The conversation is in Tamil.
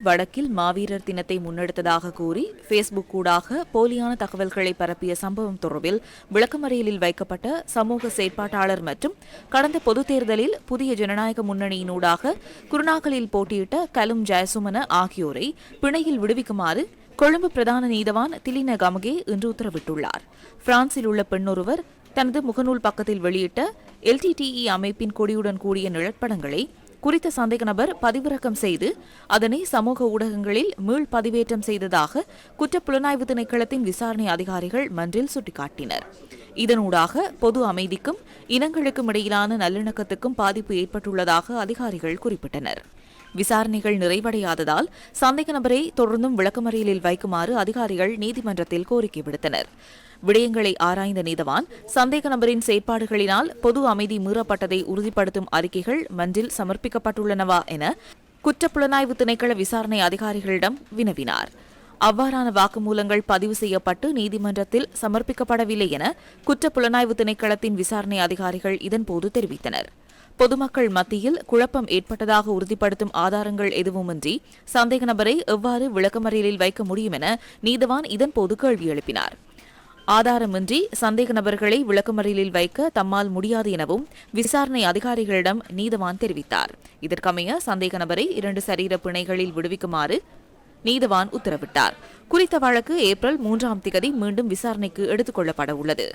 வடக்கில் மாவீரர் தினத்தை முன்னெடுத்ததாக கூறி பேஸ்புக் ஊடாக போலியான தகவல்களை பரப்பிய சம்பவம் தொடர்பில் விளக்கமறியலில் வைக்கப்பட்ட சமூக செயற்பாட்டாளர் மற்றும் கடந்த பொதுத் தேர்தலில் புதிய ஜனநாயக முன்னணியினூடாக குருநாகலில் போட்டியிட்ட கலும் ஜெயசுமன ஆகியோரை பிணையில் விடுவிக்குமாறு கொழும்பு பிரதான நீதவான் திலின கமகே இன்று உத்தரவிட்டுள்ளார். பிரான்சில் உள்ள பெண்ணொருவர் தனது முகநூல் பக்கத்தில் வெளியிட்ட LTTE அமைப்பின் கொடியுடன் கூடிய நிழற்படங்களை குறித்த சந்தேக நபர் பதிவிறக்கம் செய்து அதனை சமூக ஊடகங்களில் மீள் பதிவேற்றம் செய்ததாக குற்றப்புலனாய்வு திணைக்களத்தின் விசாரணை அதிகாரிகள் மன்றில் சுட்டிக்காட்டினர். இதனூடாக பொது அமைதிக்கும் இனங்களுக்கும் இடையிலான நல்லிணக்கத்துக்கும் பாதிப்பு ஏற்பட்டுள்ளதாக அதிகாரிகள் குறிப்பிட்டனர். விசாரணைகள் நிறைவடையாததால் சந்தேக நபரை தொடர்ந்தும் விளக்கமறியலில் வைக்குமாறு அதிகாரிகள் நீதிமன்றத்தில் கோரிக்கை விடுத்தனர். விடயங்களை ஆராய்ந்த நீதவான் சந்தேக நபரின் செயற்பாடுகளினால் பொது அமைதி மீறப்பட்டதை உறுதிப்படுத்தும் அறிக்கைகள் மன்றில் சமர்ப்பிக்கப்பட்டுள்ளனவா என குற்றப்புலனாய்வு திணைக்கள விசாரணை அதிகாரிகளிடம் வினவினார். அவ்வாறான வாக்குமூலங்கள் பதிவு செய்யப்பட்டு நீதிமன்றத்தில் சமர்ப்பிக்கப்படவில்லை என குற்றப்புலனாய்வு திணைக்களத்தின் விசாரணை அதிகாரிகள் இதன்போது தெரிவித்தனர். பொதுமக்கள் மத்தியில் குழப்பம் ஏற்பட்டதாக உறுதிப்படுத்தும் ஆதாரங்கள் எதுவுமின்றி சந்தேக நபரை எவ்வாறு விளக்கமறியலில் வைக்க முடியும் என நீதவான் இதன்போது கேள்வி எழுப்பினார். ஆதாரமின்றி சந்தேக நபர்களை விளக்கமறியலில் வைக்க தம்மால் முடியாது எனவும் விசாரணை அதிகாரிகளிடம் நீதவான் தெரிவித்தார். இதற்கமைய சந்தேக நபரை 2 சரீர பிணைகளில் விடுவிக்குமாறு நீதவான் உத்தரவிட்டார். குறித்த வழக்கு ஏப்ரல் 3 மீண்டும் விசாரணைக்கு எடுத்துக் கொள்ளப்பட உள்ளது.